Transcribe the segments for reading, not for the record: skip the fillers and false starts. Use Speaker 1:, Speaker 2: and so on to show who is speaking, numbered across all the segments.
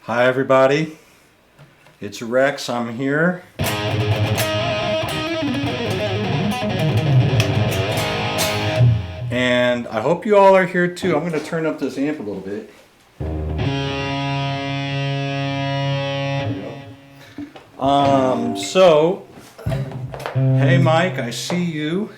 Speaker 1: Hi everybody, it's Rex, I'm here. And I hope you all are here too. I'm going to turn up this amp a little bit. There we go. Hey Mike, I see you.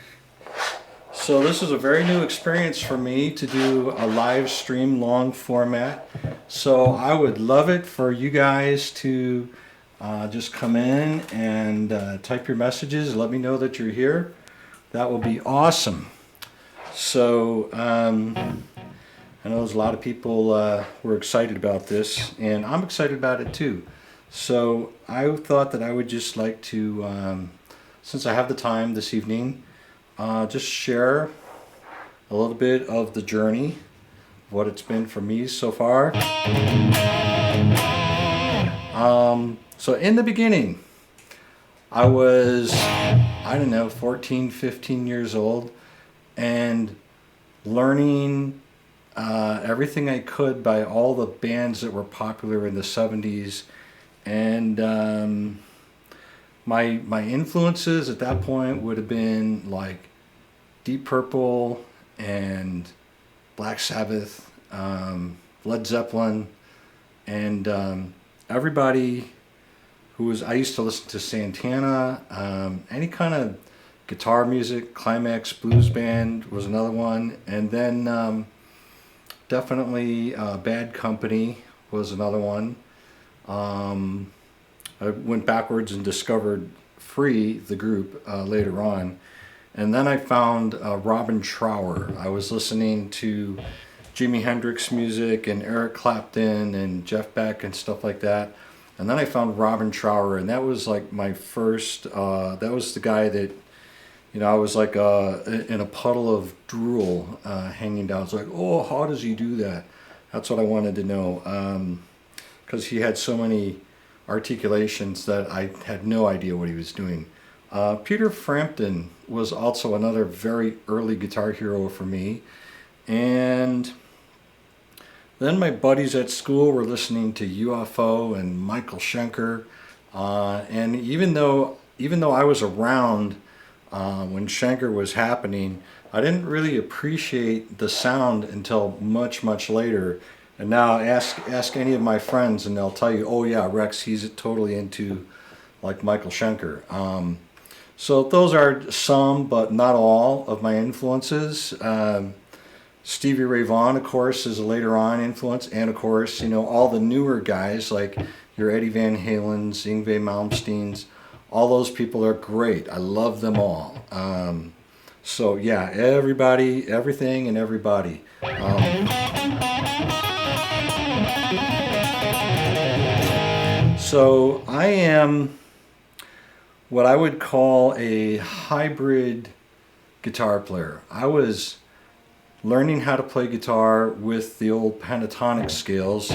Speaker 1: So this is a very new experience for me to do a live stream long format. So I would love it for you guys to just come in and type your messages. Let me know that you're here. That will be awesome. So I know there's a lot of people were excited about this, and I'm excited about it too. So I thought that I would just like to, since I have the time this evening, just share a little bit of the journey, what it's been for me so far. So in the beginning, I was, I don't know, 14, 15 years old, and learning everything I could by all the bands that were popular in the 70s. And my influences at that point would have been like Deep Purple and Black Sabbath, Led Zeppelin, and everybody who was, I used to listen to Santana, any kind of guitar music. Climax Blues Band was another one, and then definitely Bad Company was another one. I went backwards and discovered Free, the group, later on. And then I found Robin Trower. I was listening to Jimi Hendrix music and Eric Clapton and Jeff Beck and stuff like that. And then I found Robin Trower, and that was like my first, that was the guy that, you know, I was like in a puddle of drool hanging down. It's like, oh, how does he do that? That's what I wanted to know. Because he had so many articulations that I had no idea what he was doing. Peter Frampton was also another very early guitar hero for me. And then my buddies at school were listening to UFO and Michael Schenker. And even though I was around when Schenker was happening, I didn't really appreciate the sound until much, much later. And now ask any of my friends and they'll tell you, oh yeah, Rex, he's totally into like Michael Schenker. So those are some, but not all, of my influences. Stevie Ray Vaughan, of course, is a later on influence. And of course, you know, all the newer guys like your Eddie Van Halen's, Yngwie Malmsteen's, all those people are great. I love them all. So yeah, everybody, everything and everybody. So I am what I would call a hybrid guitar player. I was learning how to play guitar with the old pentatonic scales.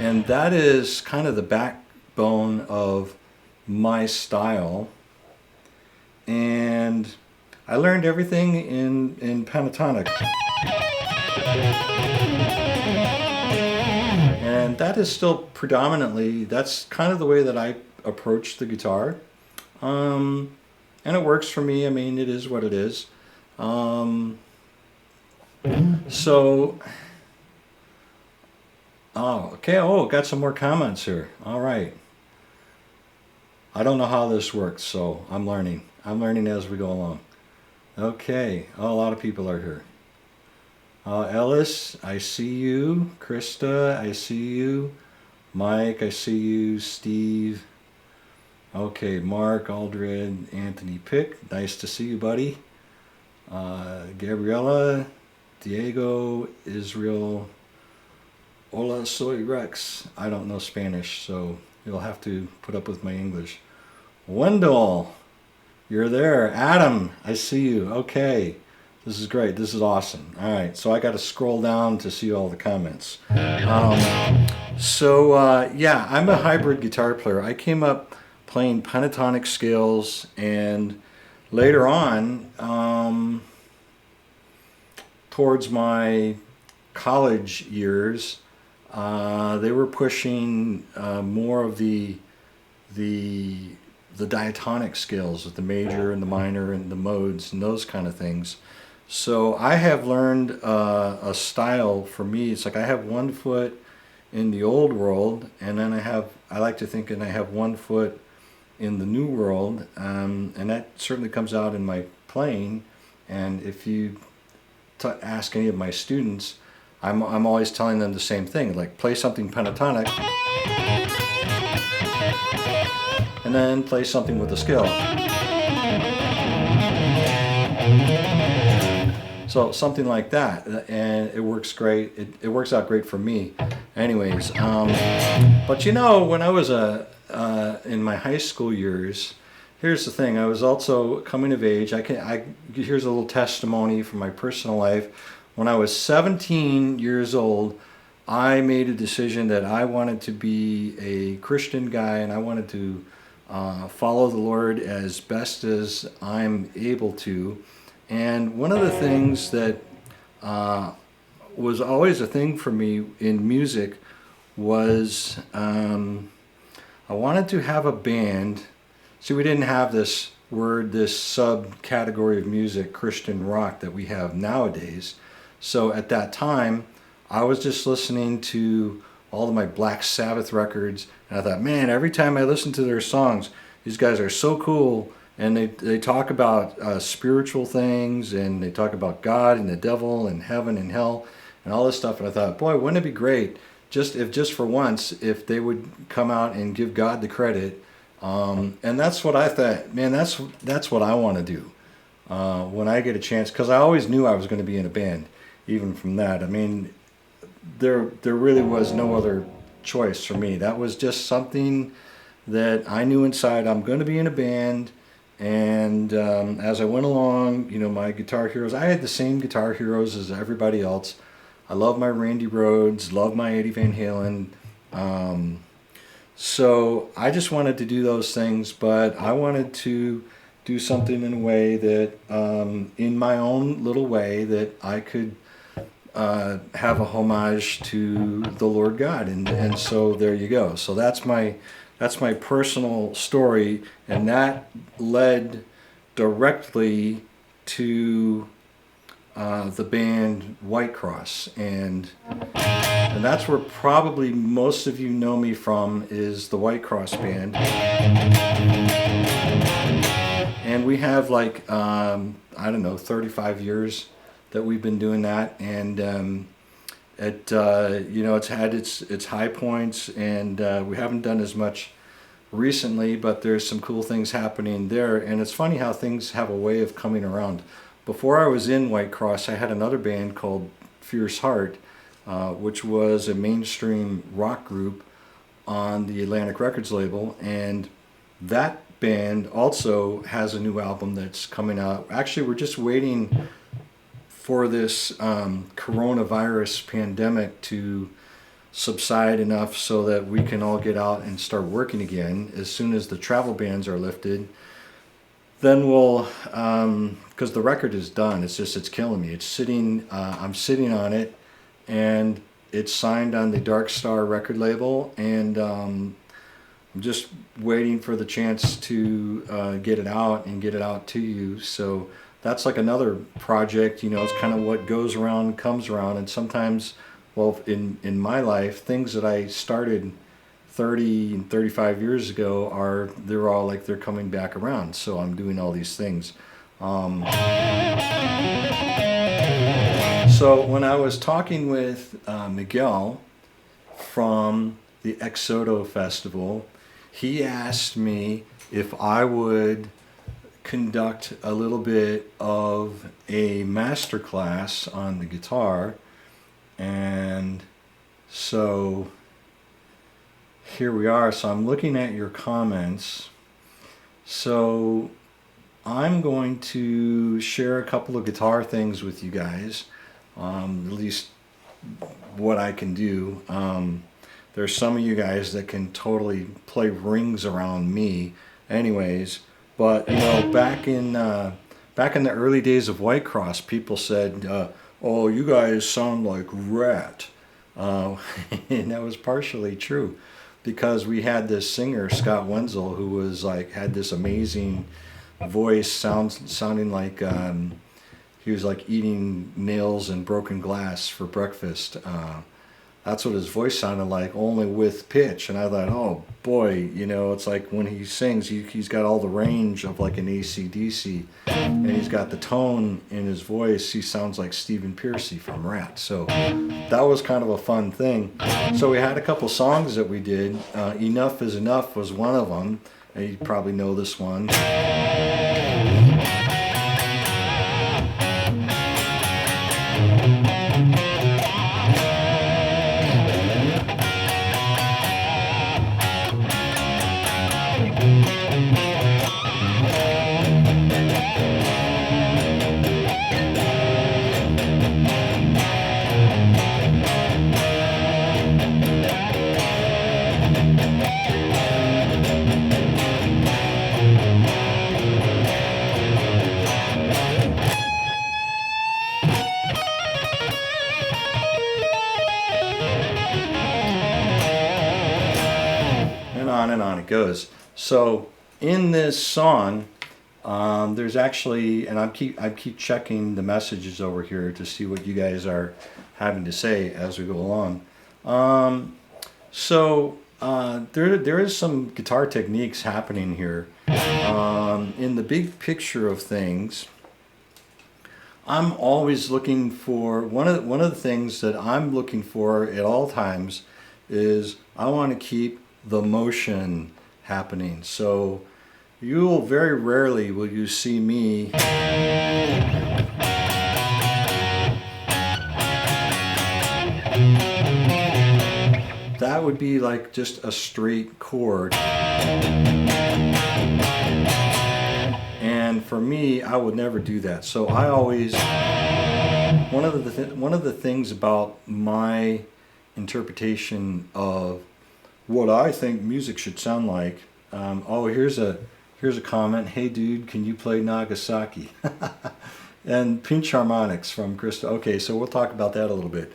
Speaker 1: And that is kind of the backbone of my style. And I learned everything in pentatonic. And that is still predominantly, that's kind of the way that I approach the guitar. And it works for me. I mean, it is what it is. So, oh, okay. Oh, got some more comments here. All right. I don't know how this works, so I'm learning. I'm learning as we go along. Okay. Oh, a lot of people are here. Ellis, I see you. Krista, I see you. Mike, I see you. Steve. Okay, Mark, Aldred, Anthony Pick. Nice to see you, buddy. Gabriella, Diego, Israel. Hola, soy Rex. I don't know Spanish, so you'll have to put up with my English. Wendell, you're there. Adam, I see you. Okay. This is great. This is awesome. All right, so I got to scroll down to see all the comments. Yeah, I'm a hybrid guitar player. I came up playing pentatonic scales, and later on, towards my college years, they were pushing more of the diatonic scales with the major and the minor and the modes and those kind of things. So I have learned a style for me. It's like I have one foot in the old world, and then I like to think, and I have one foot in the new world, and that certainly comes out in my playing. And if you ask any of my students, I'm always telling them the same thing, like play something pentatonic, and then play something with a scale. So something like that, and it works great. It works out great for me. Anyways, but you know, when I was in my high school years, here's the thing. I was also coming of age. Here's a little testimony from my personal life. When I was 17 years old, I made a decision that I wanted to be a Christian guy, and I wanted to follow the Lord as best as I'm able to. And one of the things that was always a thing for me in music was I wanted to have a band. See, we didn't have this subcategory of music, Christian rock, that we have nowadays. So at that time, I was just listening to all of my Black Sabbath records, and I thought, man, every time I listen to their songs, these guys are so cool. And they talk about spiritual things, and they talk about God and the devil and heaven and hell and all this stuff. And I thought, boy, wouldn't it be great just for once if they would come out and give God the credit. And that's what I thought, man, that's what I want to do when I get a chance, because I always knew I was going to be in a band. Even from that, I mean, there really was no other choice for me. That was just something that I knew inside. I'm going to be in a band. And as I went along, you know, my guitar heroes, I had the same guitar heroes as everybody else. I love my Randy Rhoads, love my Eddie Van Halen. So I just wanted to do those things, but I wanted to do something in a way that, in my own little way, that I could have a homage to the Lord God. And so there you go. So that's my personal story, and that led directly to the band Whitecross, and that's where probably most of you know me from, is the Whitecross band. And we have like I don't know, 35 years that we've been doing that, and you know, it's had its high points, and we haven't done as much recently, but there's some cool things happening there. And it's funny how things have a way of coming around. Before I was in Whitecross, I had another band called Fierce Heart, which was a mainstream rock group on the Atlantic Records label, and that band also has a new album that's coming out. Actually, we're just waiting for this coronavirus pandemic to subside enough so that we can all get out and start working again. As soon as the travel bans are lifted, then we'll, because the record is done. It's killing me. It's sitting, I'm sitting on it, and it's signed on the Dark Star record label, and I'm just waiting for the chance to get it out and get it out to you. So that's like another project, you know. It's kind of what goes around comes around, and sometimes, well, in my life, things that I started 30 and 35 years ago they're all like they're coming back around. So I'm doing all these things. So when I was talking with Miguel from the Exodo Festival, he asked me if I would conduct a little bit of a master class on the guitar. And so here we are. So I'm looking at your comments. So I'm going to share a couple of guitar things with you guys, at least what I can do. There's some of you guys that can totally play rings around me anyways, but you know, back in the early days of Whitecross, people said, "Oh, you guys sound like Rat," uh, and that was partially true, because we had this singer Scott Wenzel who was like had this amazing voice, sounding like he was like eating nails and broken glass for breakfast. That's what his voice sounded like, only with pitch. And I thought, oh boy, you know, it's like when he sings, he's got all the range of like an AC/DC, and he's got the tone in his voice. He sounds like Stephen Pearcy from Rat. So that was kind of a fun thing. So we had a couple songs that we did. Enough is Enough was one of them. You probably know this one. And on it goes. So in this song, there's actually, and I keep checking the messages over here to see what you guys are having to say as we go along. There is some guitar techniques happening here. In the big picture of things, I'm always looking for one of the things that I'm looking for at all times is I want to keep the motion happening. So you'll very rarely will you see me that would be like just a straight chord, and for me I would never do that. So I always one of the things about my interpretation of what I think music should sound like. Here's a comment. Hey dude, can you play Nagasaki? And pinch harmonics from Krista. Okay, so we'll talk about that a little bit.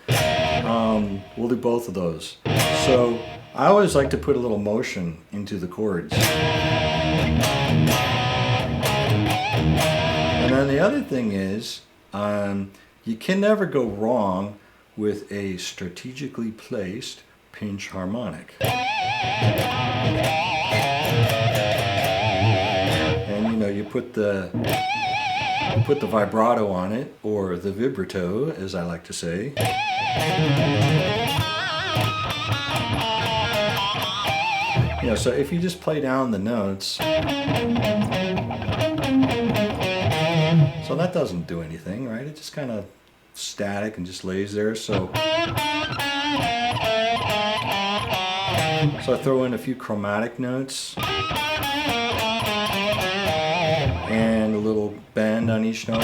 Speaker 1: We'll do both of those. So I always like to put a little motion into the chords. And then the other thing is, you can never go wrong with a strategically placed pinch harmonic. And you know, you put the vibrato on it, or the vibrato as I like to say. You know, so if you just play down the notes, so that doesn't do anything, right? It just kind of static and just lays there. So I throw in a few chromatic notes and a little bend on each note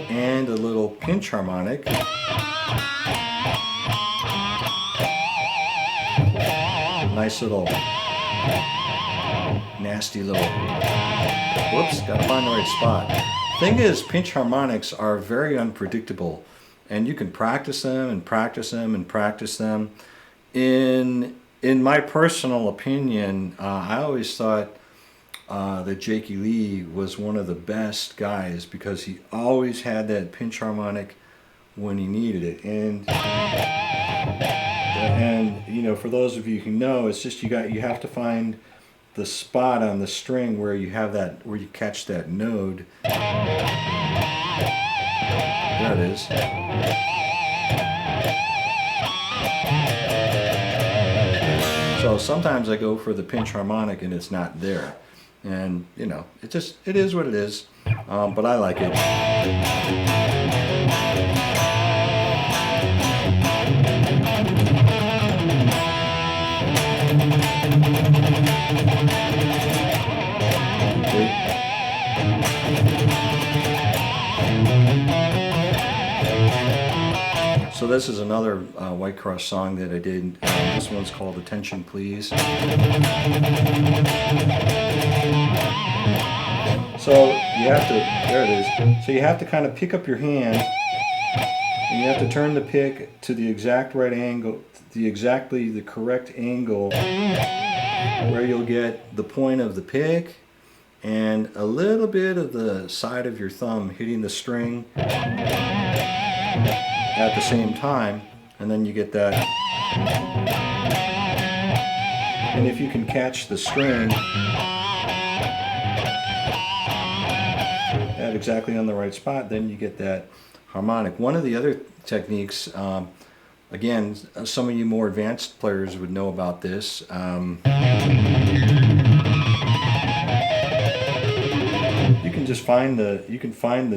Speaker 1: and a little pinch harmonic. Nice little nasty little, whoops, gotta find the right spot. Thing is, pinch harmonics are very unpredictable, and you can practice them and practice them and practice them. In my personal opinion, I always thought that Jakey Lee was one of the best guys because he always had that pinch harmonic when he needed it. And you know, for those of you who know, it's just you have to find the spot on the string where you have that, where you catch that node. There it is. So sometimes I go for the pinch harmonic and it's not there, and you know, it is what it is, but I like it. So this is another Whitecross song that I did. This one's called Attention Please. So So you have to, there it is. So you have to kind of pick up your hand, and you have to turn the pick to the exact right angle, the correct angle where you'll get the point of the pick and a little bit of the side of your thumb hitting the string at the same time, and then you get that. And if you can catch the string at exactly on the right spot, then you get that harmonic. One of the other techniques, again, some of you more advanced players would know about this. You can just find the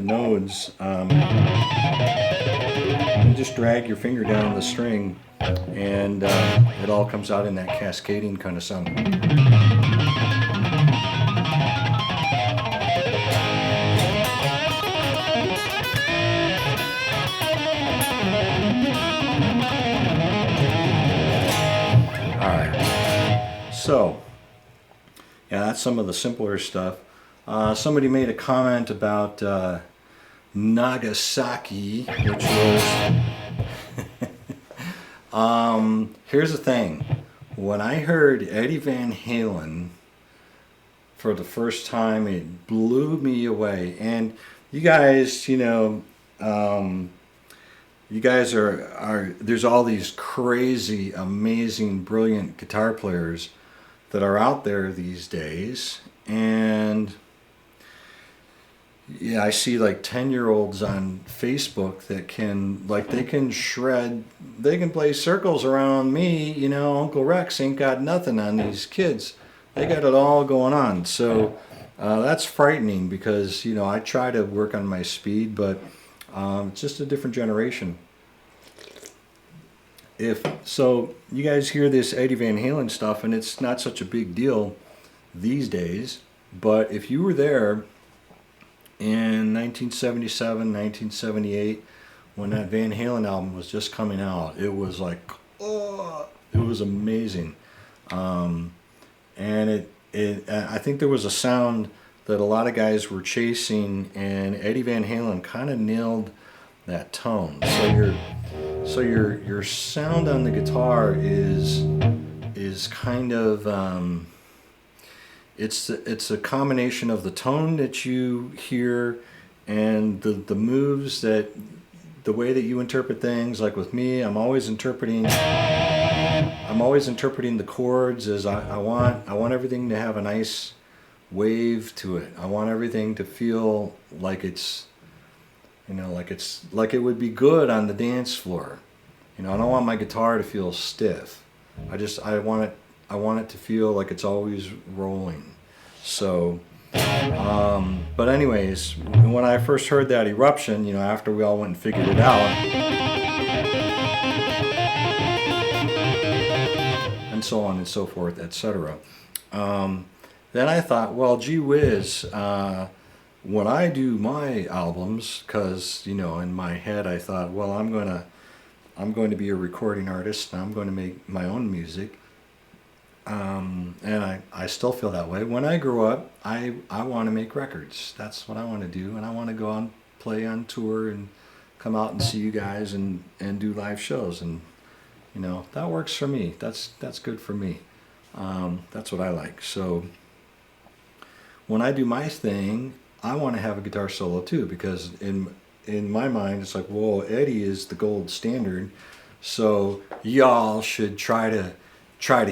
Speaker 1: nodes, and just drag your finger down the string, and it all comes out in that cascading kind of sound. So, yeah, that's some of the simpler stuff. Somebody made a comment about Nagasaki, which was... here's the thing. When I heard Eddie Van Halen for the first time, it blew me away. And you guys, you know, you guys are there's all these crazy, amazing, brilliant guitar players that are out there these days, and yeah, I see like 10-year-olds on Facebook that can, like, they can shred, they can play circles around me, you know. Uncle Rex ain't got nothing on these kids. They got it all going on. So that's frightening, because, you know, I try to work on my speed, but it's just a different generation. So you guys hear this Eddie Van Halen stuff, and it's not such a big deal these days, but if you were there in 1977, 1978, when that Van Halen album was just coming out, it was like, oh, it was amazing. And I think there was a sound that a lot of guys were chasing, and Eddie Van Halen kind of nailed that tone. So your sound on the guitar is kind of it's a combination of the tone that you hear and the moves, that the way that you interpret things. Like with me, I'm always interpreting the chords as I want everything to have a nice wave to it. I want everything to feel like it's, you know, like it would be good on the dance floor. You know, I don't want my guitar to feel stiff. I want it to feel like it's always rolling. So, but anyways, when I first heard that Eruption, you know, after we all went and figured it out, and so on and so forth, etc. Then I thought, well, gee whiz, when I do my albums, because, you know, in my head I thought, well, I'm going to be a recording artist, and I'm going to make my own music. And I still feel that way. When I grow up, I want to make records. That's what I want to do, and I want to go on, play on tour, and come out and see you guys and do live shows. And, you know, that works for me. That's good for me. That's what I like. So when I do my thing, I want to have a guitar solo too, because in my mind it's like, whoa, Eddie is the gold standard, so y'all should try to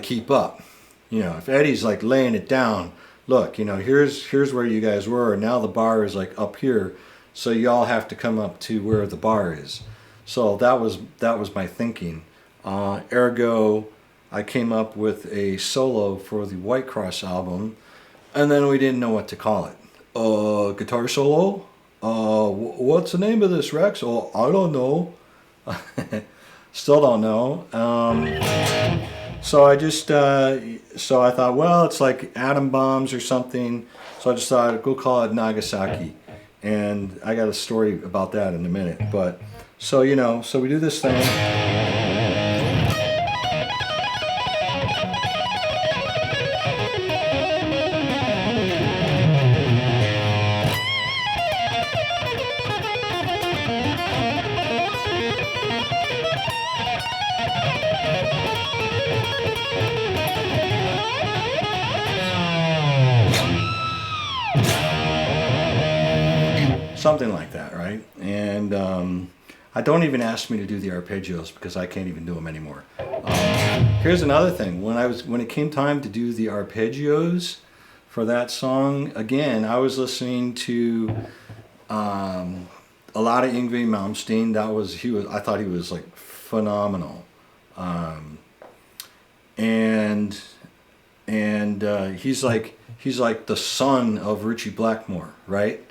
Speaker 1: keep up. You know, if Eddie's like laying it down, look, you know, here's where you guys were, and now the bar is like up here, so y'all have to come up to where the bar is. So that was my thinking. Ergo, I came up with a solo for the Whitecross album, and then we didn't know what to call it. Guitar solo? What's the name of this, Rex? Oh, I don't know. Still don't know. So I just, so I thought, well, it's like atom bombs or something. So I just thought I'd go call it Nagasaki. And I got a story about that in a minute. But, so, you know, so we do this thing. something like that, right? And I don't even ask me to do the arpeggios because I can't even do them anymore. Here's another thing. When it came time to do the arpeggios for that song, again, I was listening to a lot of Yngwie Malmsteen. I thought he was like phenomenal. And he's like the son of Ritchie Blackmore, right?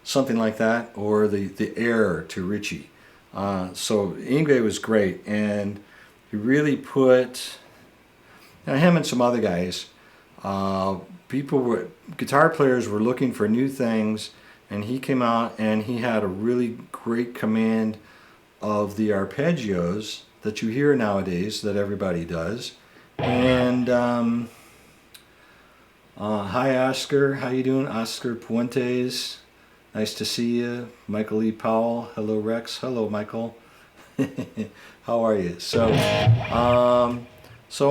Speaker 1: Something like that, or the heir to Ritchie. So Yngwie was great, and he really put, him and some other guys, guitar players were looking for new things, and he came out and he had a really great command of the arpeggios that you hear nowadays, that everybody does. And hi Oscar, how you doing? Oscar Puentes. Nice to see you. Michael E. Powell. Hello, Rex. Hello, Michael. How are you? So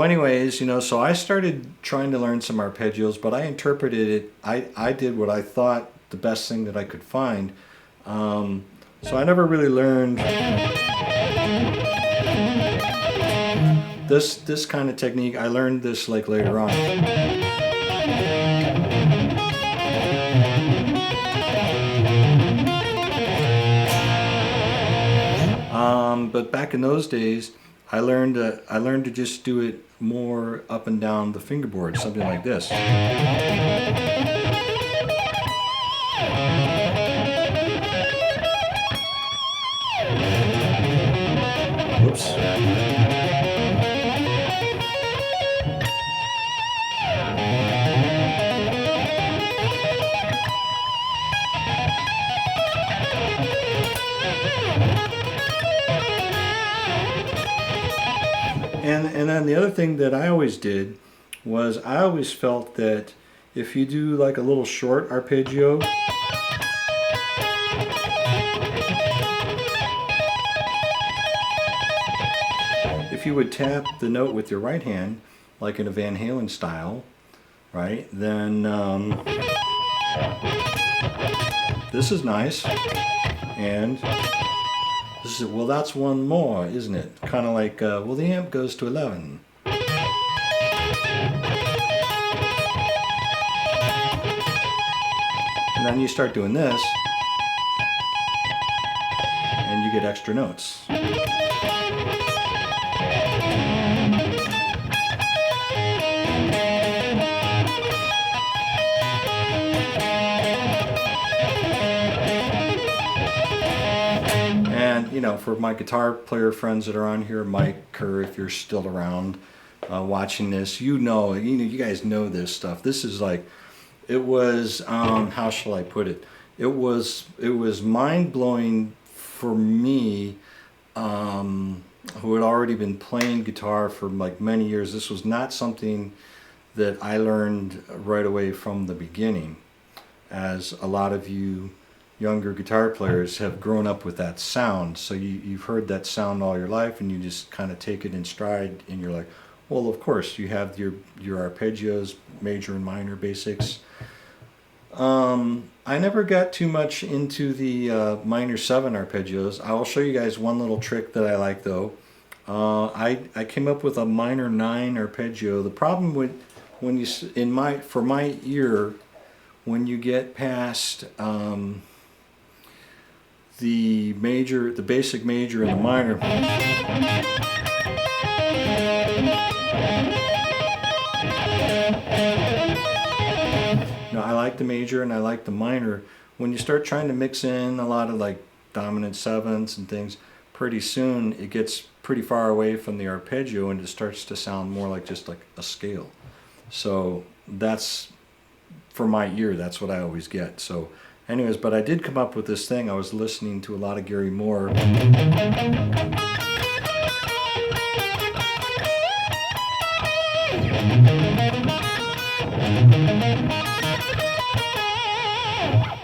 Speaker 1: anyways, so I started trying to learn some arpeggios, but I interpreted it. I did what I thought the best thing that I could find. So I never really learned this kind of technique. I learned this like later on. But back in those days, I learned to just do it more up and down the fingerboard, something like this. Whoops. And then the other thing that I always did was I always felt that if you do like a little short arpeggio, if you would tap the note with your right hand, like in a Van Halen style, right, then this is nice, and this is, well, that's one more, isn't it? Kind of like, well, the amp goes to 11. And then you start doing this, and you get extra notes. For my guitar player friends that are on here, Mike Kerr, if you're still around watching this, you guys know this stuff. This is like, it was, how shall I put it? It was mind-blowing for me, who had already been playing guitar for like many years. This was not something that I learned right away from the beginning, as a lot of you younger guitar players have grown up with that sound, so you've heard that sound all your life, and you just kind of take it in stride, and you're like, well, of course you have your arpeggios, major and minor basics. I never got too much into the minor 7 arpeggios. I will show you guys one little trick that I like though. I came up with a minor 9 arpeggio. The problem with for my ear, when you get past the basic major and the minor, I like the major and I like the minor. When you start trying to mix in a lot of like dominant 7ths and things, pretty soon it gets pretty far away from the arpeggio and it starts to sound more like just like a scale. So that's, for my ear, that's what I always get. So anyways, but I did come up with this thing. I was listening to a lot of Gary Moore.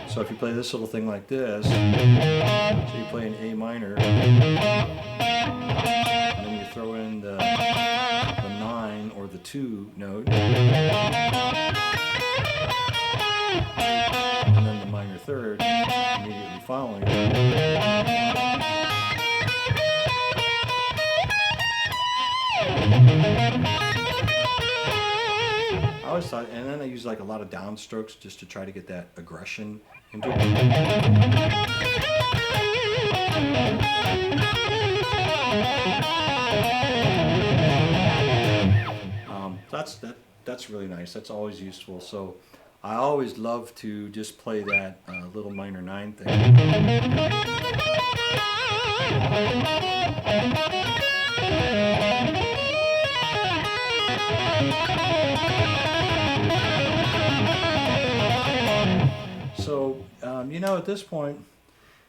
Speaker 1: So if you play this little thing like this, so you play an A minor, and then you throw in the 9 or the 2 note, and then the minor 3rd immediately following. I always thought, and then I use like a lot of downstrokes just to try to get that aggression into it. That's really nice. That's always useful. So I always love to just play that little minor 9 thing. So, at this point,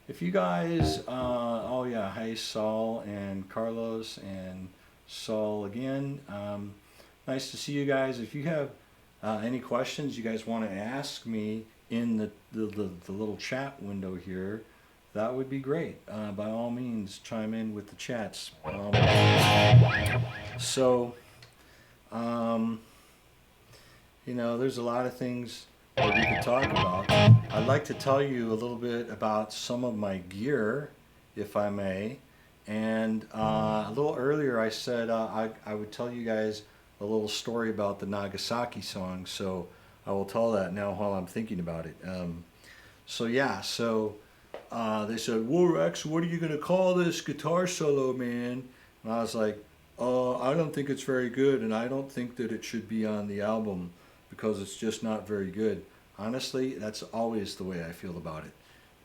Speaker 1: if you guys, oh yeah, hey Saul and Carlos and Saul again, nice to see you guys. If you have any questions you guys want to ask me in the little chat window here, that would be great. By all means, chime in with the chats. There's a lot of things that we could talk about. I'd like to tell you a little bit about some of my gear, if I may. And a little earlier I said I would tell you guys a little story about the Nagasaki song, so I will tell that now while I'm thinking about it. They said, "Whoa, Rex, what are you going to call this guitar solo, man?" And I was like, I don't think it's very good, and I don't think that it should be on the album because it's just not very good. Honestly, that's always the way I feel about it.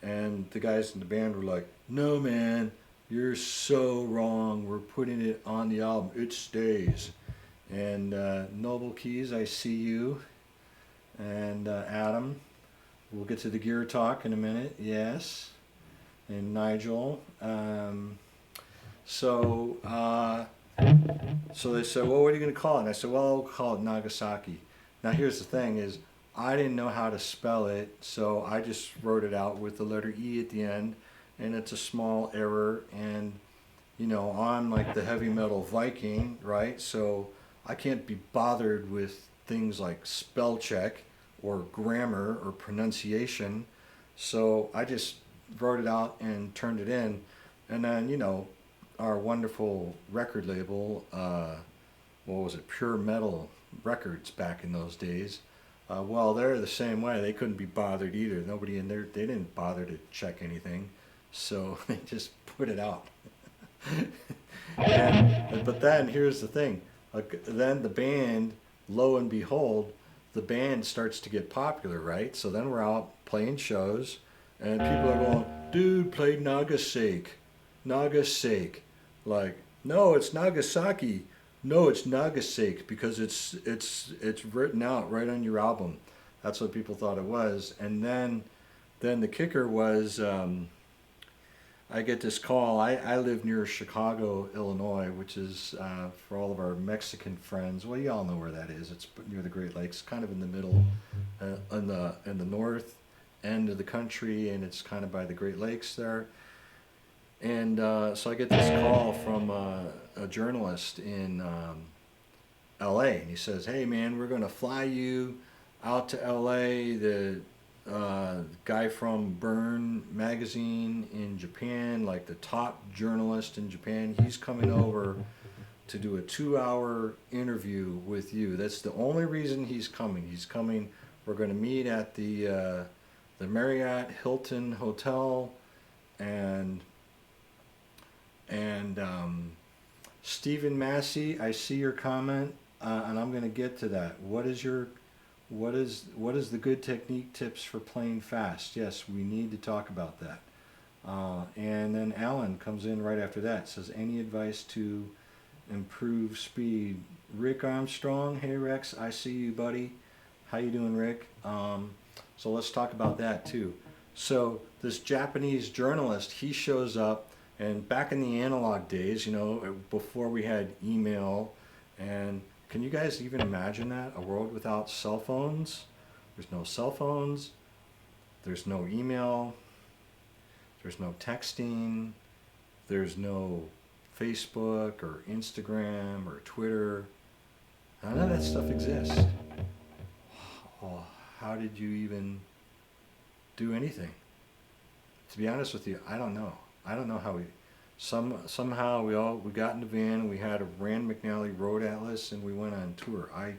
Speaker 1: And the guys in the band were like, "No, man, you're so wrong. We're putting it on the album. It stays." And Noble Keys, I see you. And Adam, we'll get to the gear talk in a minute. Yes. And Nigel. So they said, "Well, what are you going to call it?" And I said, "Well, I'll call it Nagasaki." Now here's the thing is, I didn't know how to spell it, so I just wrote it out with the letter E at the end, and it's a small error, and I'm like the heavy metal Viking, right? So I can't be bothered with things like spell check or grammar or pronunciation, so I just wrote it out and turned it in. And then our wonderful record label, what was it, Pure Metal Records back in those days, well, they're the same way. They couldn't be bothered either. Nobody in there, they didn't bother to check anything, so they just put it out. But then here's the thing, then the band, lo and behold, the band starts to get popular, right? So then we're out playing shows, and people are going, "Dude, play Nagasaki. Nagasaki." Like, "No, it's Nagasaki." "No, it's Nagasaki because it's written out right on your album." That's what people thought it was. And then the kicker was, I get this call. I live near Chicago, Illinois, which is for all of our Mexican friends. Well, you all know where that is. It's near the Great Lakes, kind of in the middle, in the north end of the country, and it's kind of by the Great Lakes there. And so I get this call from a journalist in LA, and he says, "Hey man, we're going to fly you out to LA. The guy from Burn magazine in Japan, like the top journalist in Japan, he's coming over to do a 2-hour interview with you. That's the only reason he's coming. He's coming. We're going to meet at the Marriott Hilton Hotel, and Stephen Massey, I see your comment, and I'm going to get to that. What is the good technique tips for playing fast? Yes, we need to talk about that. And then Alan comes in right after that. Says, "Any advice to improve speed?" Rick Armstrong, hey Rex, I see you, buddy. How you doing, Rick? So let's talk about that too. So this Japanese journalist, he shows up. And back in the analog days, before we had email, and can you guys even imagine that? A world without cell phones? There's no cell phones, there's no email, there's no texting, there's no Facebook or Instagram or Twitter. None of that stuff exists. Oh, how did you even do anything? to be honest with you, I don't know. I don't know how somehow we got in the van and we had a Rand McNally Road Atlas and we went on tour. I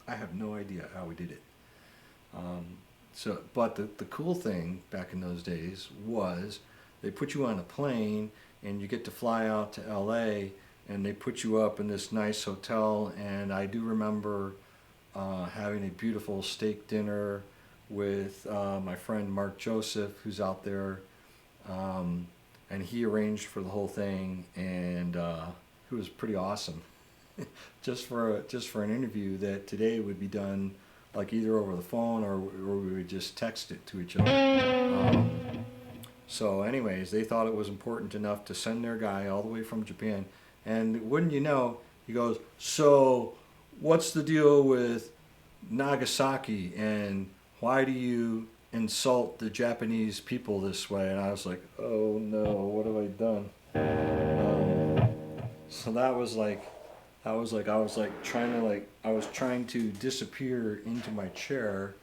Speaker 1: have no idea how we did it. But the cool thing back in those days was they put you on a plane and you get to fly out to LA and they put you up in this nice hotel, and I do remember having a beautiful steak dinner with my friend Mark Joseph, who's out there, and he arranged for the whole thing, and it was pretty awesome. just for an interview that today would be done like either over the phone or we would just text it to each other. So anyways, they thought it was important enough to send their guy all the way from Japan, and wouldn't you know, he goes, so what's the deal with Nagasaki and why do you insult the Japanese people this way? And I was like, oh no, what have I done? So I was trying to disappear into my chair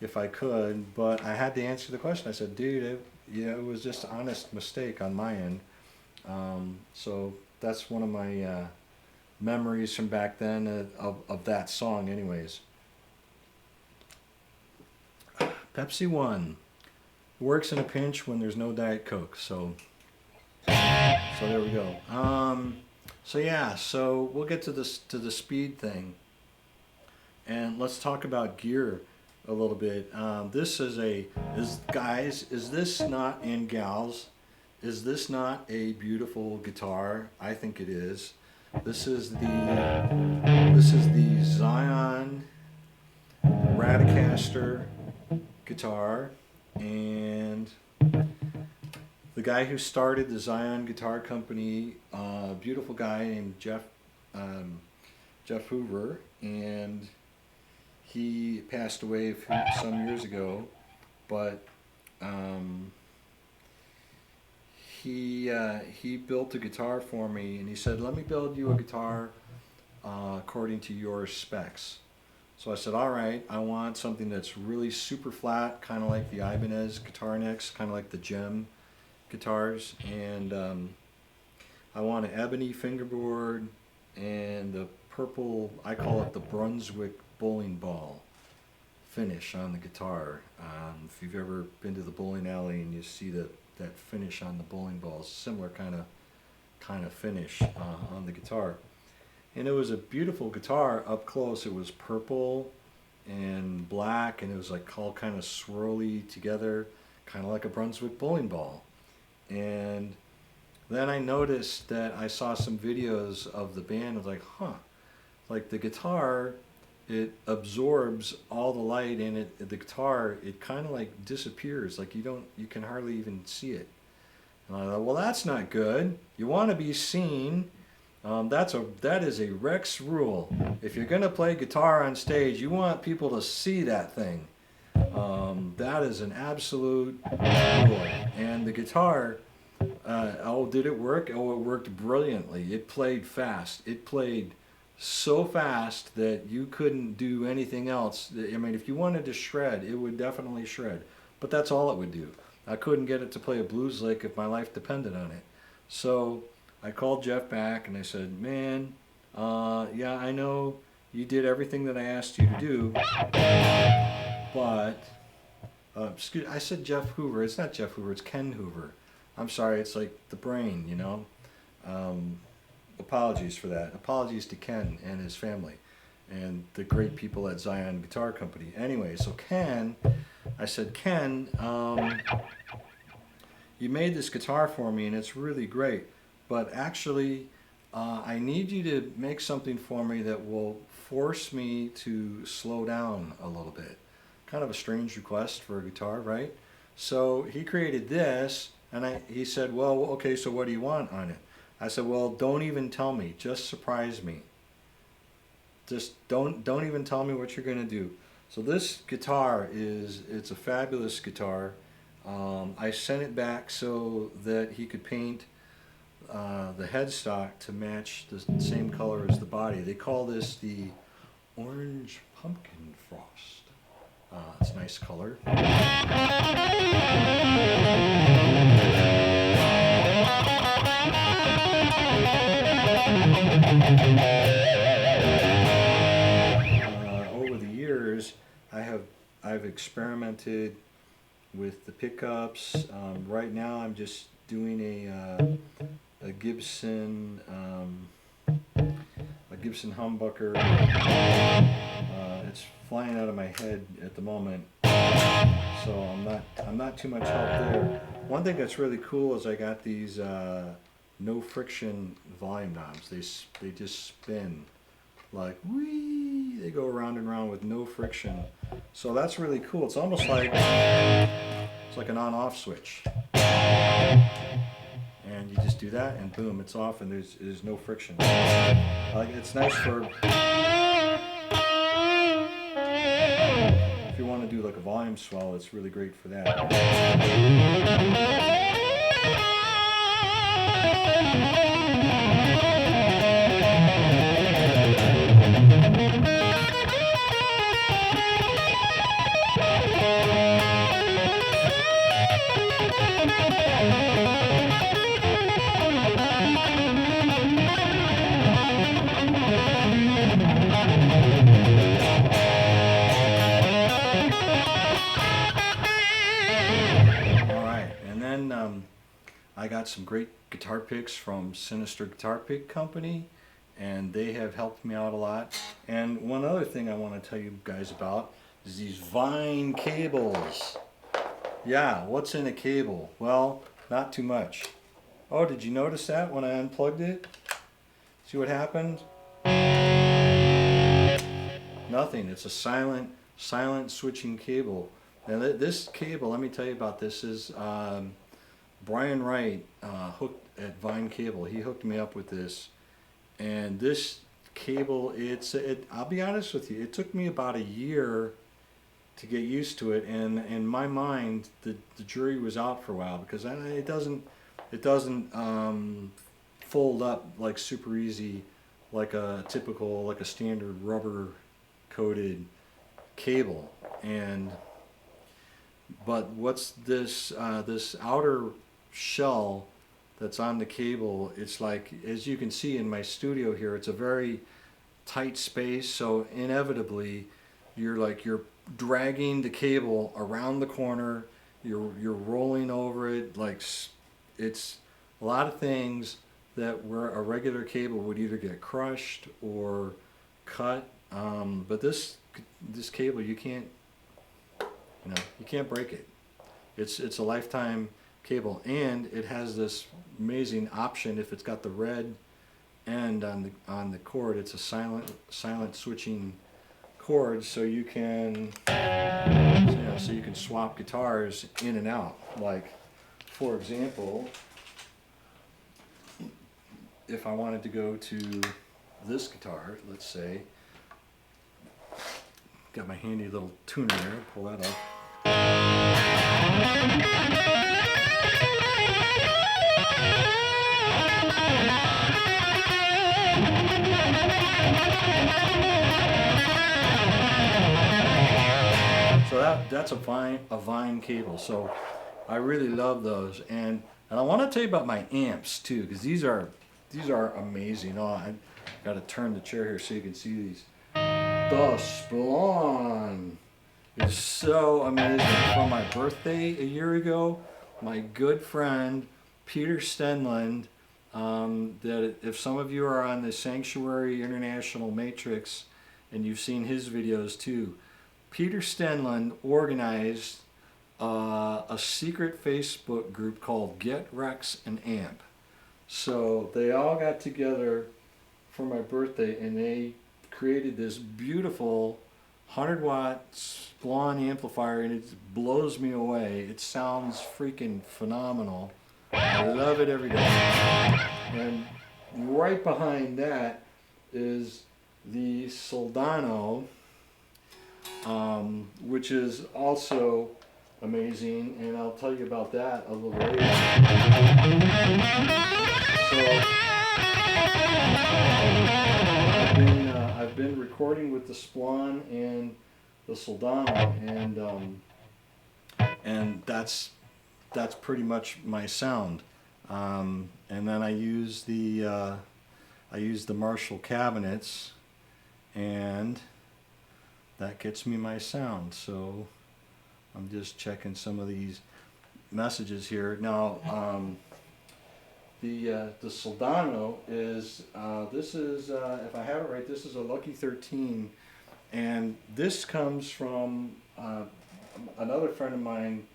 Speaker 1: if I could, but I had to answer the question. I said, dude, it was just an honest mistake on my end. So that's one of my memories from back then of that song anyways. Pepsi One works in a pinch when there's no Diet Coke. So there we go. So we'll get to the speed thing, and let's talk about gear a little bit. This guys, is this not, and gals, is this not a beautiful guitar? I think it is. This is the Zion Stratocaster guitar, and the guy who started the Zion Guitar Company, a beautiful guy named Jeff Hoover, and he passed away some years ago, but he built a guitar for me, and he said, let me build you a guitar according to your specs. So I said, all right, I want something that's really super flat, kind of like the Ibanez guitar necks, kind of like the Gem guitars, and I want an ebony fingerboard and the purple, I call it the Brunswick bowling ball finish on the guitar. If you've ever been to the bowling alley and you see that finish on the bowling balls, similar kind of finish on the guitar. And it was a beautiful guitar up close. It was purple and black, and it was like all kind of swirly together, kind of like a Brunswick bowling ball. And then I noticed that I saw some videos of the band. I was like, like the guitar, it absorbs all the light, and the guitar, it kind of like disappears. Like you can hardly even see it. And I thought, well, that's not good. You want to be seen. That is a Rex rule. If you're gonna play guitar on stage, you want people to see that thing. That is an absolute rule. And the guitar, did it work? Oh, it worked brilliantly. It played fast. It played so fast that you couldn't do anything else. I mean, if you wanted to shred, it would definitely shred. But that's all it would do. I couldn't get it to play a blues lick if my life depended on it. So I called Jeff back and I said, man, yeah, I know you did everything that I asked you to do, but, I said Jeff Hoover. It's not Jeff Hoover, it's Ken Hoover. I'm sorry, it's like the brain, you know. Apologies for that. Apologies to Ken and his family and the great people at Zion Guitar Company. Anyway, so Ken, I said, Ken, you made this guitar for me and it's really great. But actually, I need you to make something for me that will force me to slow down a little bit. Kind of a strange request for a guitar, right? So he created this, and he said, well, okay, so what do you want on it? I said, well, don't even tell me. Just surprise me. Just don't even tell me what you're going to do. So this guitar it's a fabulous guitar. I sent it back so that he could paint the headstock to match the same color as the body. They call this the Orange Pumpkin Frost. It's a nice color. Over the years, I've experimented with the pickups. Right now, I'm just doing a Gibson humbucker. It's flying out of my head at the moment, so I'm not too much help there. One thing that's really cool is I got these no friction volume knobs. They just spin like whee. They go around and around with no friction. So that's really cool. It's almost like an on-off switch. And you just do that, and boom, it's off, and there's no friction. It's nice for if you want to do like a volume swell. It's really great for that. I got some great guitar picks from Sinister Guitar Pick Company, and they have helped me out a lot. And one other thing I want to tell you guys about is these Vine cables. Yeah, what's in a cable? Well, not too much. Oh, did you notice that when I unplugged it? See what happened? Nothing. It's a silent switching cable. And this cable, let me tell you about this, is Brian Wright hooked at Vine Cable. He hooked me up with this, and this cable, I'll be honest with you, it took me about a year to get used to it, and in my mind, the jury was out for a while, because it doesn't fold up like super easy, like a typical, like a standard rubber coated cable. But what's this this outer shell that's on the cable? It's like, as you can see in my studio here, it's a very tight space, so inevitably you're dragging the cable around the corner, you're rolling over it, like it's a lot of things that where a regular cable would either get crushed or cut, but this cable, you can't break it. It's a lifetime cable, and it has this amazing option. If it's got the red end on the cord, it's a silent switching cord, so you can swap guitars in and out. Like, for example, if I wanted to go to this guitar, let's say, got my handy little tuner there, pull that up. So that's a Vine cable. So I really love those, and I want to tell you about my amps too, because these are amazing. Oh, I got to turn the chair here so you can see these. The Splon is so amazing. For my birthday a year ago, my good friend Peter Stenland, that if some of you are on the Sanctuary International Matrix and you've seen his videos too, Peter Stenland organized a secret Facebook group called Get Rex an Amp. So they all got together for my birthday, and they created this beautiful 100-watt Splon amplifier, and it blows me away. It sounds freaking phenomenal. I love it every day. And right behind that is the Soldano, which is also amazing, and I'll tell you about that a little later. So I've been recording with the Splon, and the Soldano, and that's pretty much my sound. And then I use the Marshall cabinets, and that gets me my sound. So I'm just checking some of these messages here now. The Soldano is this is if I have it right, this is a Lucky 13, and this comes from another friend of mine,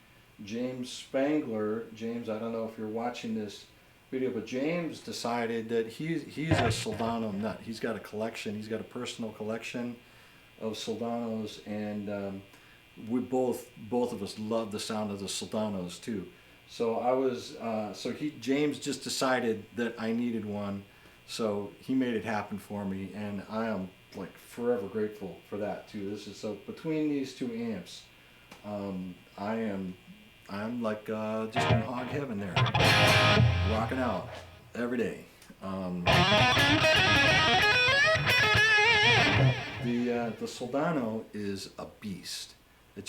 Speaker 1: James Spangler. James, I don't know if you're watching this video, but James decided that he's a Soldano nut. He's got a collection. He's got a personal collection of Soldanos, and we both of us love the sound of the Soldanos too. So James just decided that I needed one, so he made it happen for me, and I am like forever grateful for that too. This is so between these two amps, I'm like just in hog heaven there, rocking out every day. The Soldano is a beast. It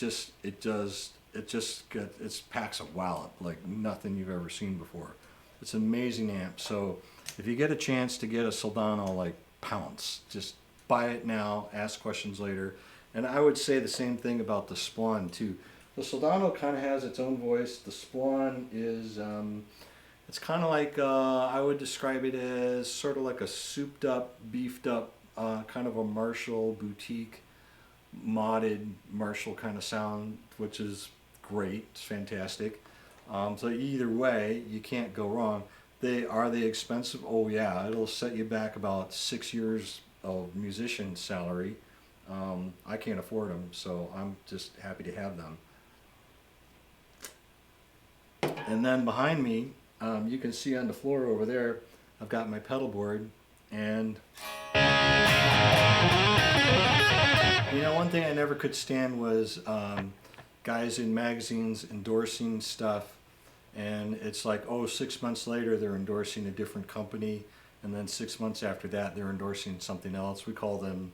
Speaker 1: packs a wallop like nothing you've ever seen before. It's an amazing amp. So if you get a chance to get a Soldano, like, pounce. Just buy it now, ask questions later. And I would say the same thing about the Splon too. The Soldano kind of has its own voice. The Splon is it's kind of like I would describe it as sort of like a souped up, beefed up kind of a Marshall boutique modded Marshall kind of sound, which is great. It's fantastic. So either way, you can't go wrong. Are they expensive? Oh yeah, it'll set you back about 6 years of musician salary. I can't afford them, so I'm just happy to have them. And then behind me, you can see on the floor over there, I've got my pedal board, and you know, one thing I never could stand was guys in magazines endorsing stuff, and it's like, oh, 6 months later they're endorsing a different company, and then 6 months after that they're endorsing something else. We call them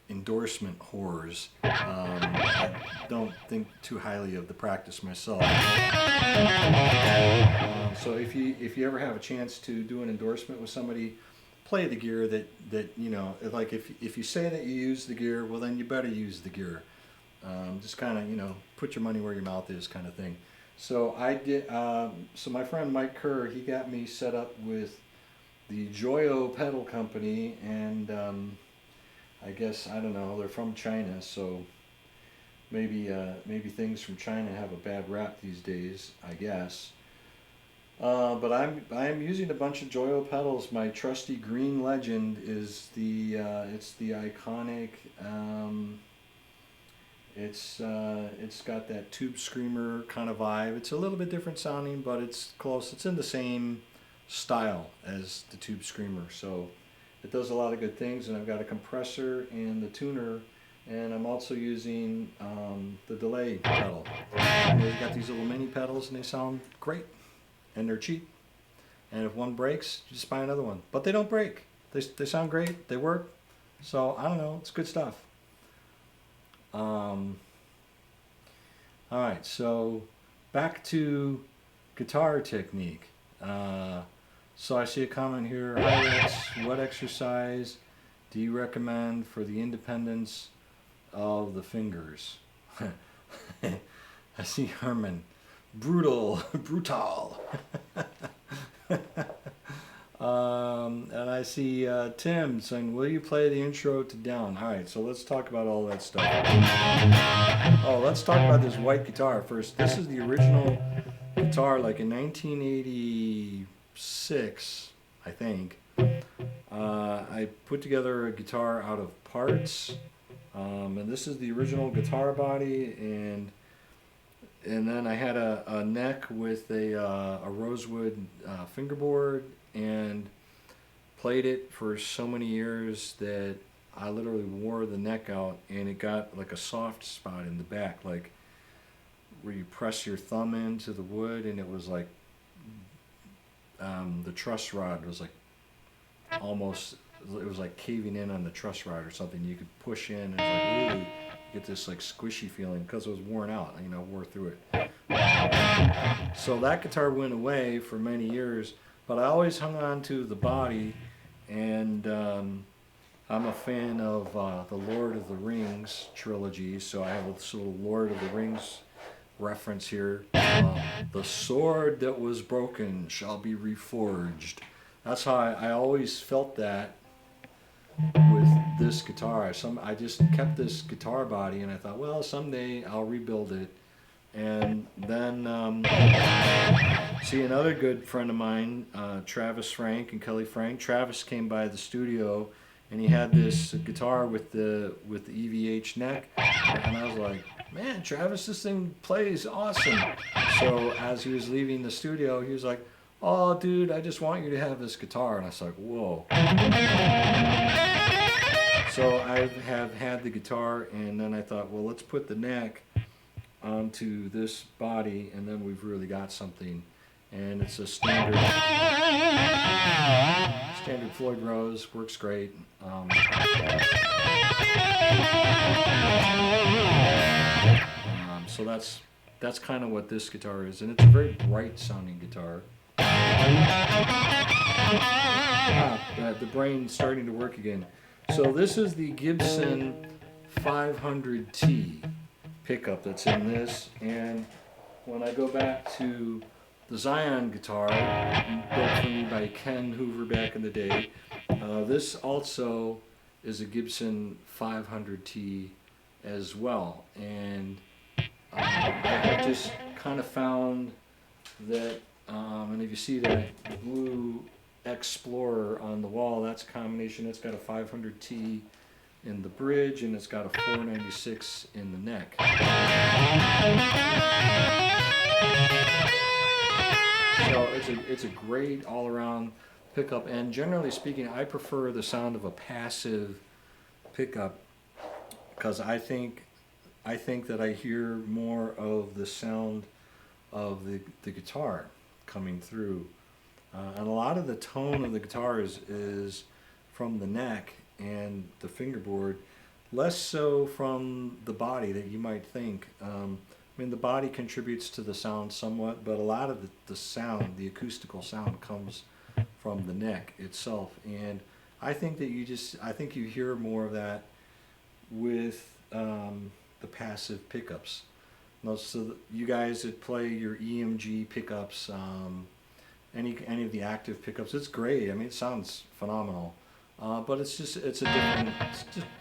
Speaker 1: endorsement whores. I don't think too highly of the practice myself. So if you ever have a chance to do an endorsement with somebody, play the gear that you know, like if you say that you use the gear, well then you better use the gear. Just kind of, you know, put your money where your mouth is, kind of thing. So I did. So my friend Mike Kerr, he got me set up with the Joyo pedal company, and I guess, I don't know, they're from China, so maybe things from China have a bad rap these days, I guess. But I'm using a bunch of Joyo pedals. My trusty Green Legend is it's the iconic. It's got that tube screamer kind of vibe. It's a little bit different sounding, but it's close. It's in the same style as the tube screamer, so it does a lot of good things. And I've got a compressor and the tuner, and I'm also using the delay pedal. They've got these little mini pedals, and they sound great, and they're cheap. And if one breaks, you just buy another one. But they don't break. They sound great. They work. So I don't know. It's good stuff. All right, so back to guitar technique. So I see a comment here. Hi Rex, what exercise do you recommend for the independence of the fingers? I see Herman. Brutal. And I see Tim saying, will you play the intro to Down? All right, so let's talk about all that stuff. Oh, let's talk about this white guitar first. This is the original guitar, like in 1986, I think. I put together a guitar out of parts, and this is the original guitar body, and then I had a neck with a rosewood fingerboard, and played it for so many years that I literally wore the neck out, and it got like a soft spot in the back, like where you press your thumb into the wood, and it was like the truss rod was like almost, it was like caving in on the truss rod or something. You could push in, and it was like, ooh, get this like squishy feeling because it was worn out, you know, wore through it. So that guitar went away for many years, but I always hung on to the body, and I'm a fan of the Lord of the Rings trilogy, so I have a sort of Lord of the Rings reference here. The sword that was broken shall be reforged. That's how I always felt that with this guitar. I just kept this guitar body, and I thought, well, someday I'll rebuild it. And then see, another good friend of mine, Travis Frank and Kelly Frank. Travis came by the studio, and he had this guitar with the EVH neck, and I was like, man, Travis, this thing plays awesome. So as he was leaving the studio, he was like, oh, dude, I just want you to have this guitar. And I was like, whoa. So I have had the guitar, and then I thought, well, let's put the neck onto this body, and then we've really got something. And it's a standard Floyd Rose, works great. So that's kind of what this guitar is, and it's a very bright sounding guitar. The brain's starting to work again. So this is the Gibson 500T pickup that's in this, and when I go back to the Zion guitar, built for me by Ken Hoover back in the day, this also is a Gibson 500T as well, and I just kind of found that, and if you see that blue Explorer on the wall, that's a combination. It's got a 500T in the bridge, and it's got a 496 in the neck. So it's a great all-around pickup, and generally speaking, I prefer the sound of a passive pickup because I think that I hear more of the sound of the guitar coming through. And a lot of the tone of the guitar is from the neck and the fingerboard, less so from the body that you might think. I mean, the body contributes to the sound somewhat, but a lot of the sound, the acoustical sound, comes from the neck itself. And I think that you hear more of that with the passive pickups. So you guys that play your EMG pickups, any of the active pickups, it's great. I mean, it sounds phenomenal, but it's just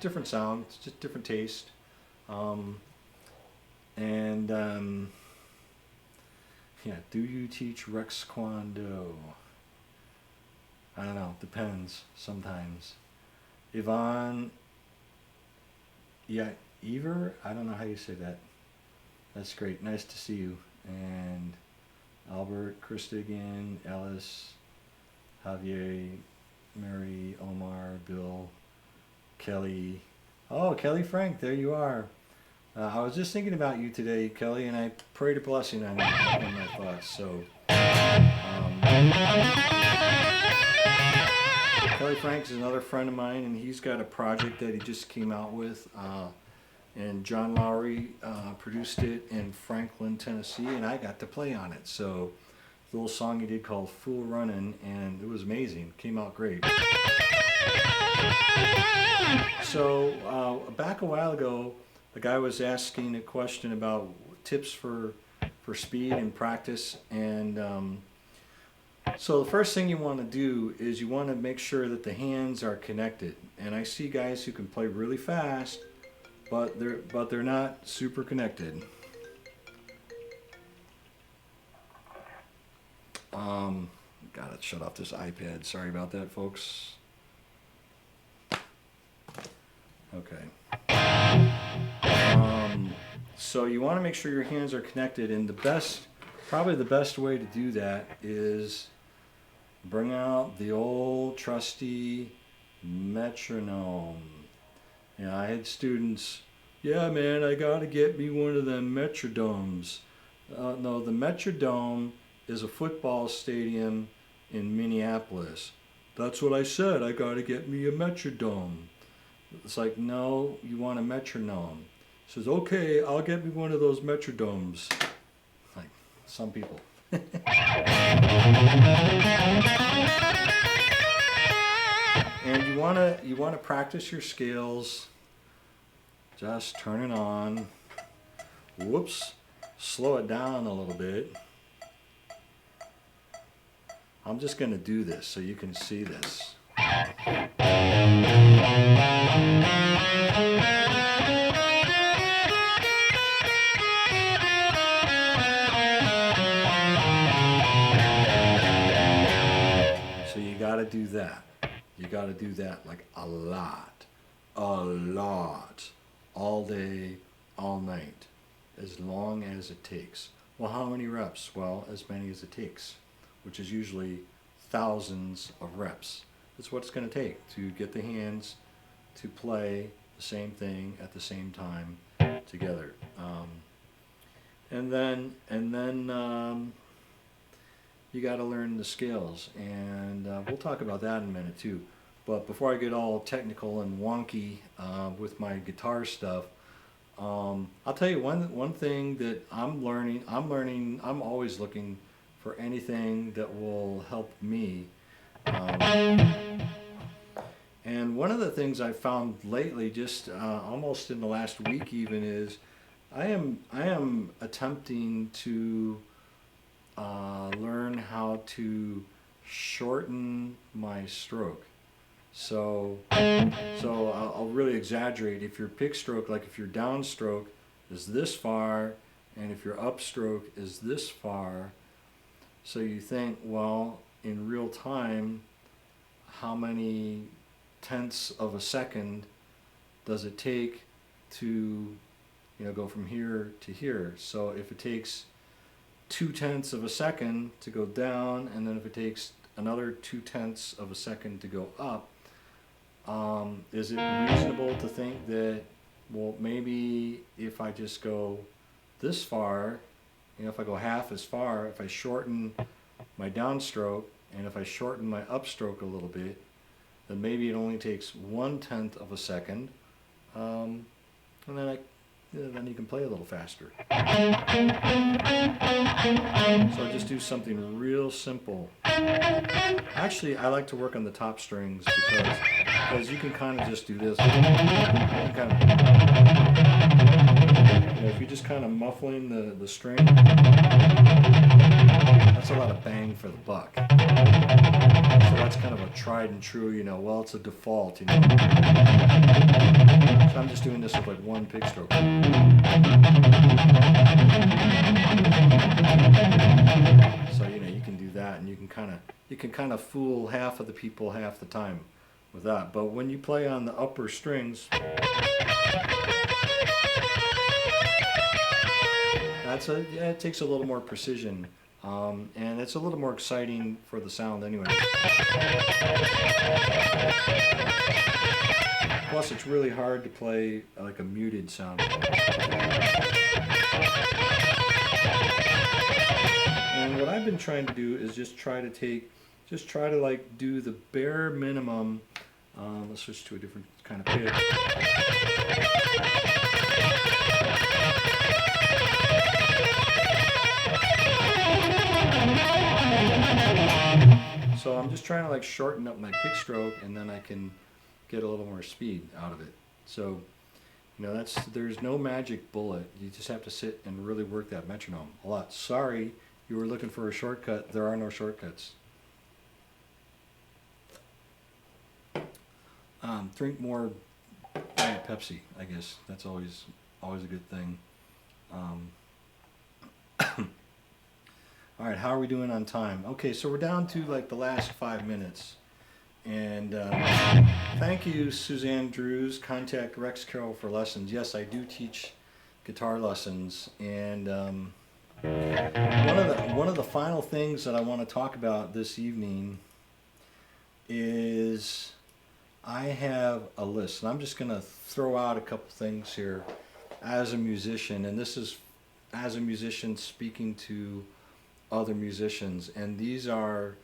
Speaker 1: different sound. It's just different taste, yeah. Do you teach Rex Kwon Do? I don't know. Depends. Sometimes. Yvonne. Yeah, Ever. I don't know how you say that. That's great. Nice to see you. And Albert, Christigan, Ellis, Javier, Mary, Omar, Bill, Kelly. Oh, Kelly Frank, there you are. I was just thinking about you today, Kelly, and I prayed a blessing on you in my thoughts. So, Kelly Frank is another friend of mine, and he's got a project that he just came out with. And John Lowry produced it in Franklin, Tennessee, and I got to play on it. So, the little song he did called Fool Runnin', and it was amazing. Came out great. So, back a while ago, the guy was asking a question about tips for speed and practice, and so the first thing you want to do is you want to make sure that the hands are connected. And I see guys who can play really fast, but they're not super connected. Gotta shut off this iPad. Sorry about that, folks. Okay. So you want to make sure your hands are connected, and probably the best way to do that is bring out the old trusty metronome. Yeah, I had students, yeah, man, I gotta get me one of them metrodomes. No, the Metrodome is a football stadium in Minneapolis. That's what I said, I gotta get me a metrodome. It's like, no, you want a metronome. Says, okay, I'll get me one of those metrodomes. Like some people. And you wanna practice your scales. Just turn it on. Whoops. Slow it down a little bit. I'm just gonna do this so you can see this. So you gotta do that. You gotta do that like a lot, all day, all night, as long as it takes. Well, how many reps? Well, as many as it takes, which is usually thousands of reps. That's what it's going to take to get the hands to play the same thing at the same time together. And then you got to learn the scales, and we'll talk about that in a minute too. But before I get all technical and wonky with my guitar stuff, I'll tell you one thing that I'm learning. I'm always looking for anything that will help me. And one of the things I found lately, just almost in the last week even, is I am attempting to learn how to shorten my stroke. So I'll really exaggerate. If your pick stroke, like if your downstroke is this far, and if your upstroke is this far, so you think, well, in real time, how many tenths of a second does it take to, go from here to here? So if it takes 2/10 of a second to go down, and then if it takes another 2/10 of a second to go up, is it reasonable to think that, well, maybe if I just go this far, if I go half as far, if I shorten my downstroke and if I shorten my upstroke a little bit, then maybe it only takes 1/10 of a second, and then you can play a little faster. So I just do something real simple. Actually, I like to work on the top strings because you can kind of just do this. If you're just kind of muffling the string, that's a lot of bang for the buck. So that's kind of a tried and true, well, it's a default, So I'm just doing this with like one pick stroke. So, you can do that, and you can kind of fool half of the people half the time with that. But when you play on the upper strings, it takes a little more precision, and it's a little more exciting for the sound anyway. Plus, it's really hard to play like a muted sound. And what I've been trying to do is just try to do the bare minimum. Let's switch to a different kind of pick. So I'm just trying to shorten up my pick stroke, and then I can get a little more speed out of it. So, there's no magic bullet. You just have to sit and really work that metronome a lot. Sorry, you were looking for a shortcut. There are no shortcuts. Drink more Diet Pepsi, I guess. That's always a good thing. All right, how are we doing on time? Okay, so we're down to the last 5 minutes. And thank you, Suzanne Drews. Contact Rex Carroll for lessons. Yes, I do teach guitar lessons. And one of the final things that I want to talk about this evening is I have a list. And I'm just going to throw out a couple things here as a musician. And this is as a musician speaking to other musicians, and these are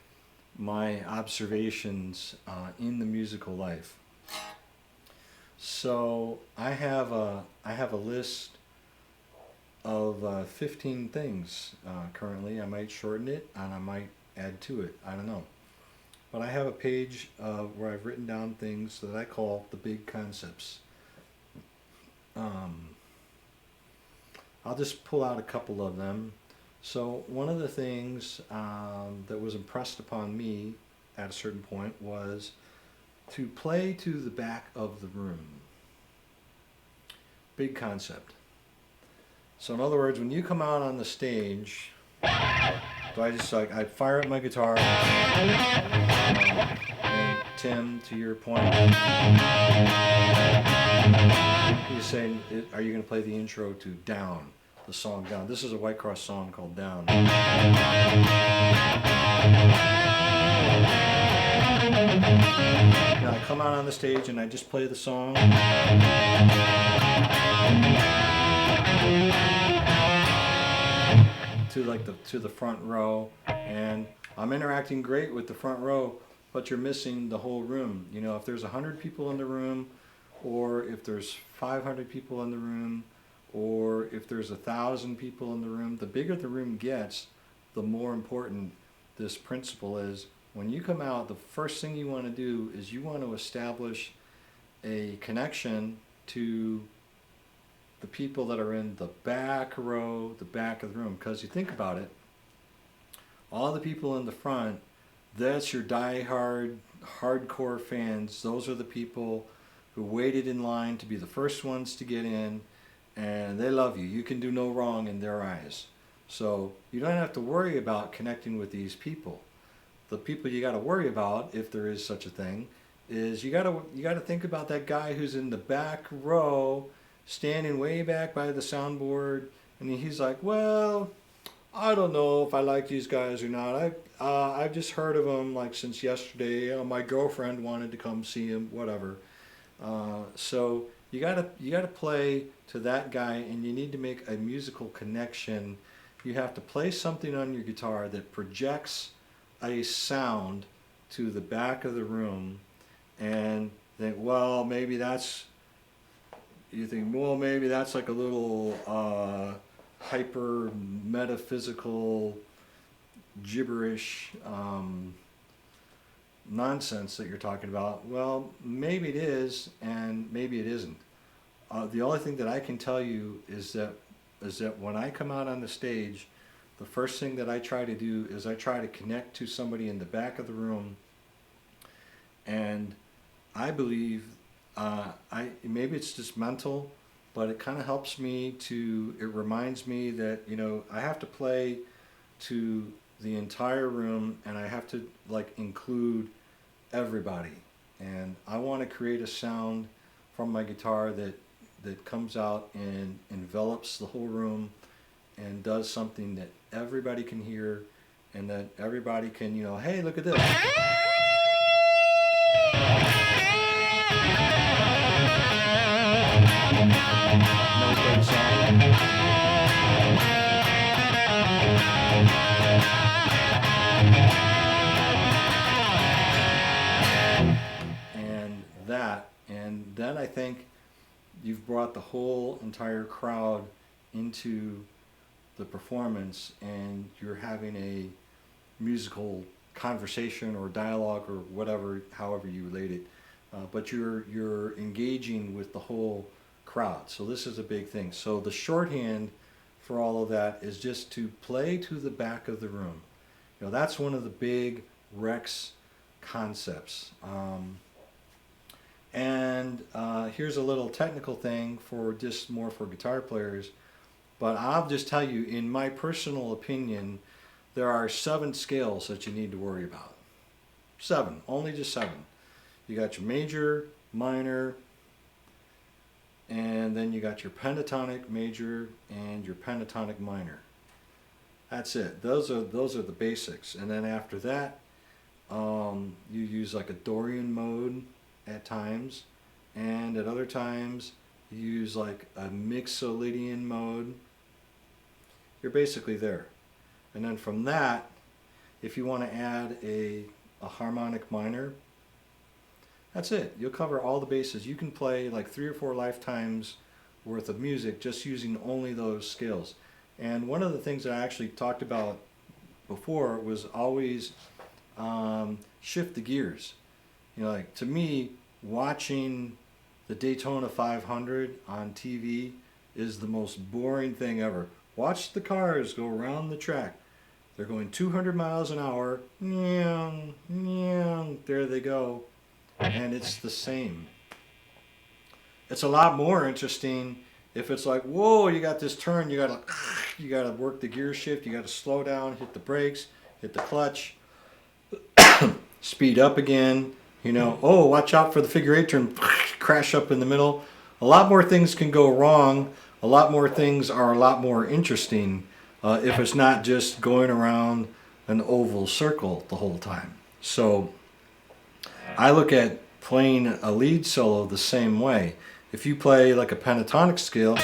Speaker 1: my observations in the musical life. So I have a list of 15 things currently. I might shorten it and I might add to it. I don't know. But I have a page where I've written down things that I call the big concepts. Um, I'll just pull out a couple of them. So one of the things that was impressed upon me at a certain point was to play to the back of the room. Big concept. So in other words, when you come out on the stage, so I fire up my guitar, and Tim, to your point, he's saying, are you going to play the intro to Down, the song Down? This is a Whitecross song called Down. Now I come out on the stage and I just play the song. To the front row, and I'm interacting great with the front row, but you're missing the whole room. You know, if there's 100 people in the room, or if there's 500 people in the room, or if there's 1,000 people in the room, the bigger the room gets, the more important this principle is. When you come out, the first thing you want to do is you want to establish a connection to the people that are in the back row, the back of the room. Because you think about it, all the people in the front, that's your die-hard, hardcore fans. Those are the people who waited in line to be the first ones to get in, and they love you. You can do no wrong in their eyes. So you don't have to worry about connecting with these people. The people you got to worry about, if there is such a thing, is you got to think about that guy who's in the back row, standing way back by the soundboard, and he's like, well, I don't know if I like these guys or not. I've just heard of them like since yesterday. My girlfriend wanted to come see him, whatever. So you gotta play to that guy, and you need to make a musical connection. You have to play something on your guitar that projects a sound to the back of the room, and think, well, maybe that's. You think, well, maybe that's like a little hyper metaphysical gibberish nonsense that you're talking about. Well, maybe it is, and maybe it isn't. The only thing that I can tell you is that when I come out on the stage, the first thing that I try to do is I try to connect to somebody in the back of the room, and I believe maybe it's just mental, but it kind of helps me it reminds me that, you know, I have to play to the entire room, and I have to like include everybody, and I want to create a sound from my guitar that comes out and envelops the whole room and does something that everybody can hear, and that everybody can, you know, hey, look at this. And then I think you've brought the whole entire crowd into the performance, and you're having a musical conversation or dialogue or whatever, however you relate it, but you're engaging with the whole crowd. So this is a big thing. So the shorthand for all of that is just to play to the back of the room. You know, that's one of the big Rex concepts. Here's a little technical thing for just more for guitar players, but I'll just tell you, in my personal opinion, there are 7 scales that you need to worry about. 7, only just 7. You got your major, minor, and then you got your pentatonic major and your pentatonic minor. That's it. Those are the basics. And then after that, you use like a Dorian mode at times, and at other times you use like a Mixolydian mode. You're basically there. And then from that, if you want to add a harmonic minor, That's it. You'll cover all the bases. You can play like 3 or 4 lifetimes worth of music just using only those scales. And one of the things that I actually talked about before was always shift the gears. You know, like to me, watching the Daytona 500 on TV is the most boring thing ever. Watch the cars go around the track. They're going 200 miles an hour. There they go. And it's the same. It's a lot more interesting if it's like, whoa, you got this turn, you gotta work the gear shift, you gotta slow down, hit the brakes, hit the clutch, speed up again, you know, oh, watch out for the figure 8 turn, crash up in the middle. A lot more things can go wrong. A lot more things are a lot more interesting if it's not just going around an oval circle the whole time. So I look at playing a lead solo the same way. If you play like a pentatonic scale,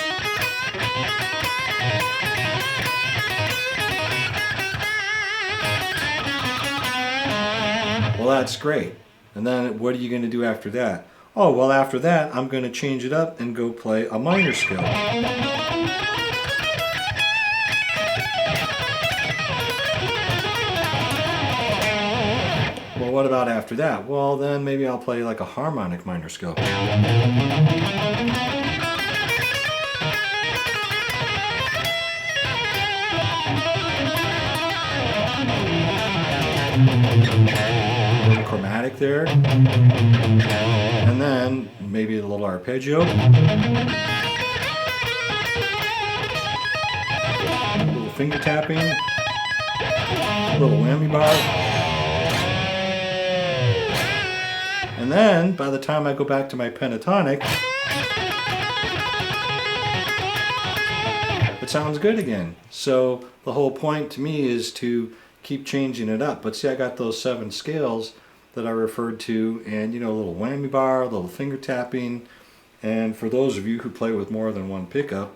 Speaker 1: well, that's great. And then what are you going to do after that? Oh, well, after that, I'm going to change it up and go play a minor scale. Well, what about after that? Well, then maybe I'll play like a harmonic minor scale. Chromatic there. And then maybe a little arpeggio. A little finger tapping. A little whammy bar. And then, by the time I go back to my pentatonic, it sounds good again. So the whole point to me is to keep changing it up. But see, I got those 7 scales that I referred to, and you know, a little whammy bar, a little finger tapping. And for those of you who play with more than one pickup,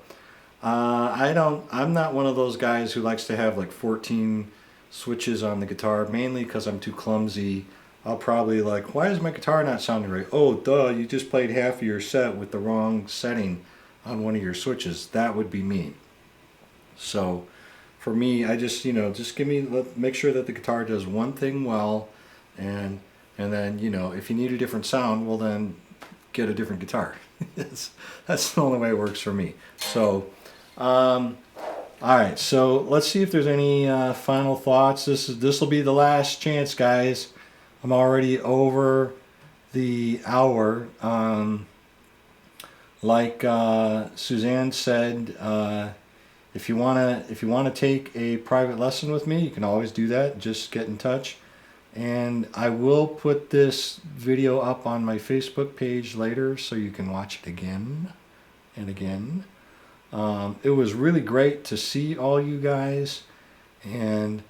Speaker 1: I'm not one of those guys who likes to have like 14 switches on the guitar, mainly because I'm too clumsy. I'll probably like, why is my guitar not sounding right? Oh, duh, you just played half of your set with the wrong setting on one of your switches. That would be me. So for me, I just, you know, just make sure that the guitar does one thing well, and then, you know, if you need a different sound, well then get a different guitar. That's the only way it works for me. So, all right, so let's see if there's any final thoughts. This will be the last chance, guys. I'm already over the hour. Like Suzanne said, if you wanna take a private lesson with me, you can always do that. Just get in touch, and I will put this video up on my Facebook page later, so you can watch it again and again. It was really great to see all you guys, and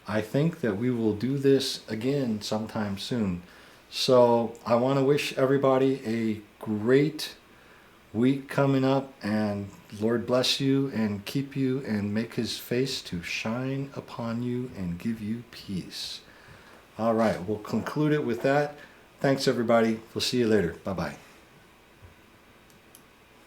Speaker 1: I think that we will do this again sometime soon. So I want to wish everybody a great week coming up, and Lord bless you and keep you and make his face to shine upon you and give you peace. All right, we'll conclude it with that. Thanks, everybody. We'll see you later. Bye-bye.